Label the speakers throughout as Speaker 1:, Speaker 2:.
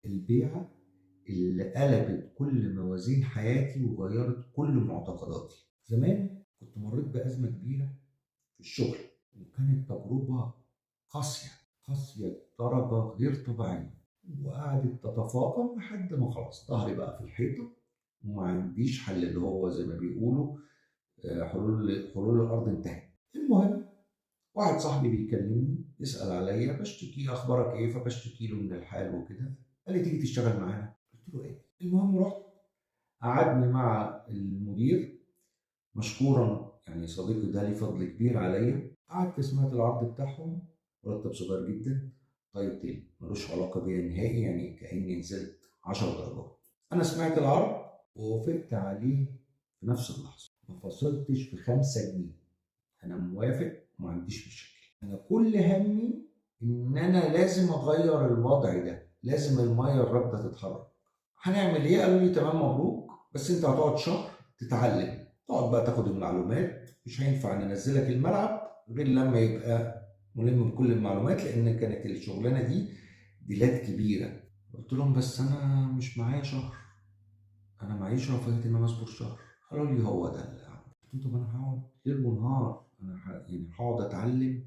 Speaker 1: البيعة اللي قلبت كل موازين حياتي وغيرت كل معتقداتي. زمان كنت مريت بأزمة كبيرة في الشغل، وكانت تجربة قاسية قاسية بدرجة غير طبيعية، وقعدت تتفاقم لحد ما خلاص ظهري بقى في الحيطة، وما عنديش حل، اللي هو زي ما بيقولوا حلول الأرض انتهت. المهم، واحد صاحبي بيكلمني يسأل عليا، بشتكي أخبارك إيه، فبشتكي له من الحال وكده. قال لي تيجي تشتغل معانا؟ قلت له إيه. المهم رحت، قعدني مع المدير مشكورا، يعني صديقي ده ليه فضل كبير عليا. قعدت سمعت العرض بتاعهم، مرتب صغير جدا، تايتل ملوش علاقة بيا نهائي، يعني كأني نزلت 10 درجات. أنا سمعت العرض ووافقت عليه في نفس اللحظة، ما فصلتش في 5 جنيه. أنا موافق وما عنديش مشاكل. أنا كل همي إن أنا لازم أغير الوضع ده، لازم المية الراكدة تتحرك. هنعمل إيه؟ قالوا لي تمام مبروك، بس أنت هتقعد شهر تتعلم، تقعد بقى تاخد المعلومات، مش هينفع ننزلك الملعب غير لما يبقى ملم بكل المعلومات، لأن كانت الشغلانة دي ديلات كبيرة. قلت لهم بس أنا مش معايا شهر، أنا معيش رفاهية إن أنا أصبر شهر. قالوا لي هو ده اللي عمل. قلت له طب أنا هقعد ليل ونهار، يعني هقعد أتعلم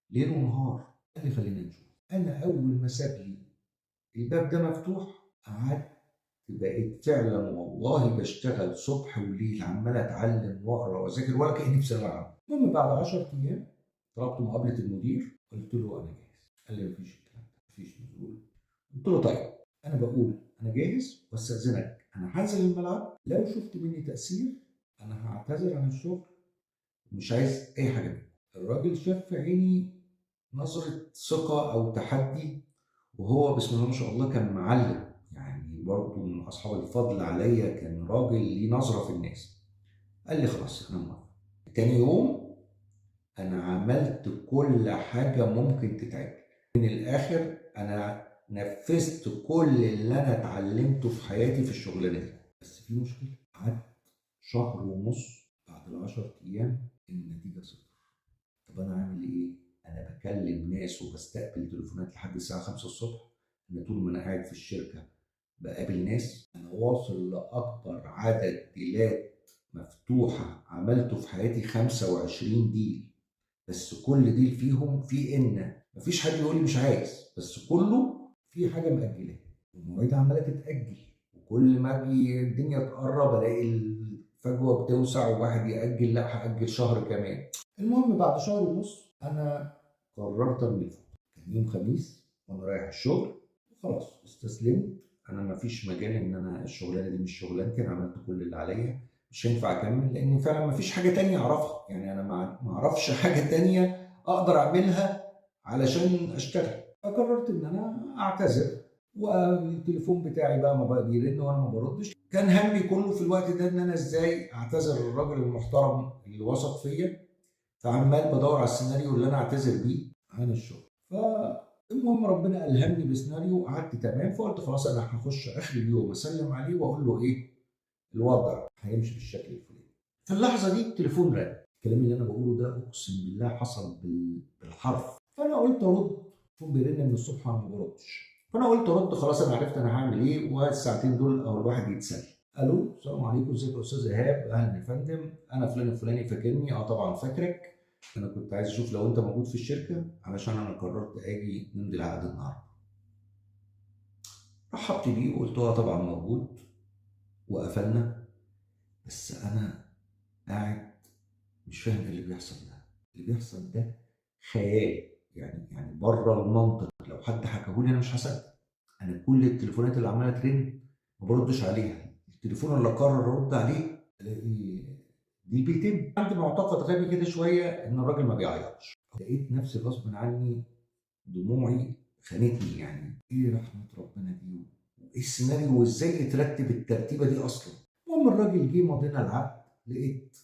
Speaker 1: ليل ونهار. قال لي خلينا نشوف. أنا أول ما ساب لي الباب ده مفتوح، قعدت بقيت فعلا والله بشتغل صبح وليل، عمال اتعلم واقرا واذاكر ولا كاني في ثانويه عامه. المهم بعد 10 ايام طلبت مقابله المدير، قلت له انا جاهز. قال لي مفيش الكلام ده، مفيش نزول. قلت له طيب انا بقول انا جاهز، واستاذنك انا هنزل الملعب، لو شفت مني تاثير انا هعتذر عن الشغل، مش عايز اي حاجه منه. الراجل شاف في عيني نظره ثقه او تحدي، وهو بسم الله ما شاء الله كان معلم، يعني برضه من اصحاب الفضل عليا، كان راجل ليه نظره في الناس. قال لي خلاص انا موافق. تاني يوم انا عملت كل حاجه ممكن تتعمل. من الاخر انا نفذت كل اللي انا اتعلمته في حياتي في الشغلانه دي. بس في مشكله، قعدت شهر ونص، بعد ال10 ايام النتيجه صفر. طب انا عامل ايه؟ انا بكلم ناس وبستقبل تليفونات لحد الساعه 5 الصبح. انا طول ما انا قاعد في الشركه بقابل ناس. انا واصل لاكبر عدد ديلات مفتوحه عملته في حياتي، 25 ديل. بس كل ديل فيهم في ان مفيش حد يقول لي مش عايز، بس كله في حاجه مأجلاه، والمواعيد عماله تتأجل، وكل ما الدنيا تقرب الاقي الفجوه بتوسع، وواحد يأجل لا هأجل شهر كمان. المهم بعد شهر ونص انا قررت ارمي الفوط. كان يوم خميس وانا رايح الشغل، وخلاص استسلمت. انا مفيش مجال ان انا الشغلانه دي مش شغلانتي، انا عملت كل اللي عليا، مش هينفع اكمل، لان فعلا مفيش حاجه تانية اعرفها، يعني انا ما اعرفش حاجه تانية اقدر اعملها علشان اشتغل. فقررت ان انا اعتذر، والتليفون بتاعي بقى ما بقى بيرن وانا ما بردش. كان همي كله في الوقت ده ان انا ازاي اعتذر للراجل المحترم اللي وثق فيا، فعمال بدور على السيناريو اللي انا اعتذر بيه عن الشغل. فالمهم ربنا الهمني بسيناريو، قعدت تمام، فقلت خلاص انا هخش اخر اليوم اسلم عليه واقول له ايه الوضع هيمشي بالشكل الفلاني. في اللحظه دي التليفون رن. الكلام اللي انا بقوله ده اقسم بالله حصل بالحرف. فانا قلت ارد، التليفون بيرن من الصبح انا ما بردش، فانا قلت ارد خلاص، انا عرفت انا هعمل ايه، والساعتين دول او الواحد يتسلى. الو، السلام عليكم، ازيك يا استاذ ايهاب؟ اهلا يا فندم، انا فلان الفلاني، فاكرني؟ اه طبعا فاكرك. انا كنت عايز اشوف لو انت موجود في الشركه، علشان انا قررت اجي نمضي العقد النهارده. رحبت بيه وقلت له طبعا موجود، وقفلنا. بس انا قاعد مش فاهم ايه اللي بيحصل ده. اللي بيحصل ده خيال، يعني بره المنطق. لو حد حكاهولي انا مش هصدق. انا كل التليفونات اللي عماله ترن ما بردش عليها، التليفون اللي قرر ارد عليه الاقي دي بيتم. عندي معتقد غبي كده شويه ان الراجل ما بيعيطش. لقيت نفسي غصب عني دموعي خانتني، يعني ايه رحمه ربنا دي، وايه السيناريو، وازاي اترتب الترتيبه دي اصلا. المهم الراجل جه مضينا العقد، لقيت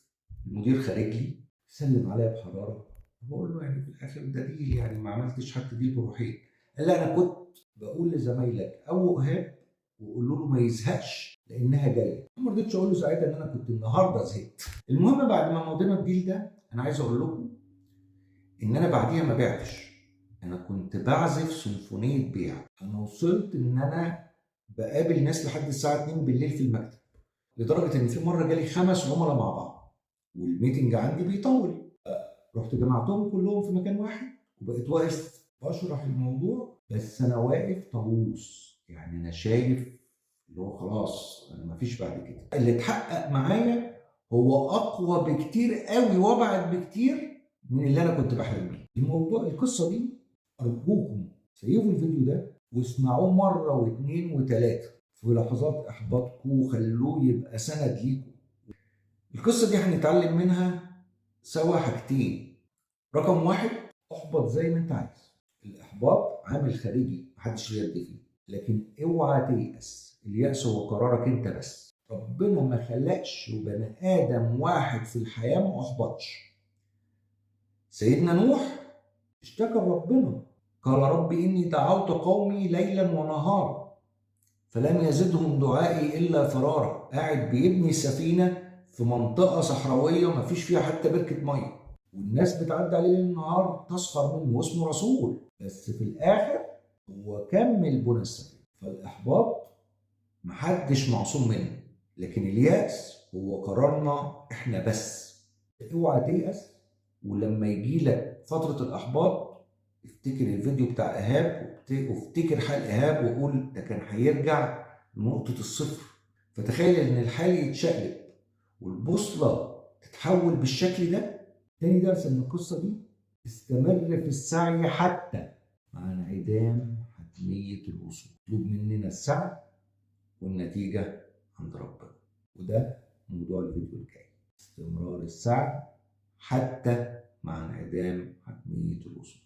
Speaker 1: المدير خارج لي سلم عليا بحراره. بقول له يعني في الاخر ده ديل، يعني ما عملتش حتى ديل بروحين. قال لي انا كنت بقول لزمايلك او ايهاب وقولوا له ما يزهقش لانها جايه. ما رضيتش اقول له ساعتها ان انا كنت النهارده زهقت. المهم بعد ما مضينا الديل ده، انا عايز اقول لكم ان انا بعديها ما بعتش، انا كنت بعزف سيمفونيه بيع. انا وصلت ان انا بقابل ناس لحد الساعة 2 بالليل في المكتب، لدرجة إن في مرة جالي 5 عملاء مع بعض والميتنج عندي بيطول. رحت جمعتهم كلهم في مكان واحد وبقيت واقف بشرح الموضوع، بس أنا واقف طاووس، يعني أنا شايف اللي هو خلاص أنا مفيش بعد كده. اللي اتحقق معايا هو أقوى بكتير قوي وأبعد بكتير من اللي أنا كنت بحلم بيه. الموضوع القصة دي أرجوكم سيبوا الفيديو ده واسمعوه مرة واثنين وثلاثة في لحظات إحباطكم وخلوه يبقى سند ليكم. القصة دي هنتعلم منها سوا حاجتين. رقم واحد، احبط زي ما انت عايز. الإحباط عامل خارجي محدش ليه يد فيه، لكن اوعى تيأس. اليأس هو قرارك انت بس. ربنا ما خلقش بني آدم واحد في الحياة ما أحبطش. سيدنا نوح اشتكى ربنا، قال رب إني دعوت قومي ليلا ونهارا فلم يزدهم دعائي إلا فرارا. قاعد بيبني سفينة في منطقة صحراوية ما فيش فيها حتى بركة مية، والناس بتعدي عليه ليل نهار تسخر منه واسمه رسول، بس في الآخر هو كمل بنى السفينة. فالإحباط محدش معصوم منه، لكن اليأس هو قرارنا احنا بس. اوعى تيأس، ولما يجيلك فترة الإحباط افتكر الفيديو بتاع إيهاب وافتكر حال إيهاب وقول ده كان هيرجع لنقطة الصفر. فتخيل إن الحال يتشقلب والبوصلة تتحول بالشكل ده. تاني درس من القصة دي، استمر في السعي حتى مع انعدام حتمية الوصول. يطلب مننا السعي والنتيجة عند ربنا، وده موضوع الفيديو الجاي. استمرار السعي حتى مع انعدام حتمية الوصول.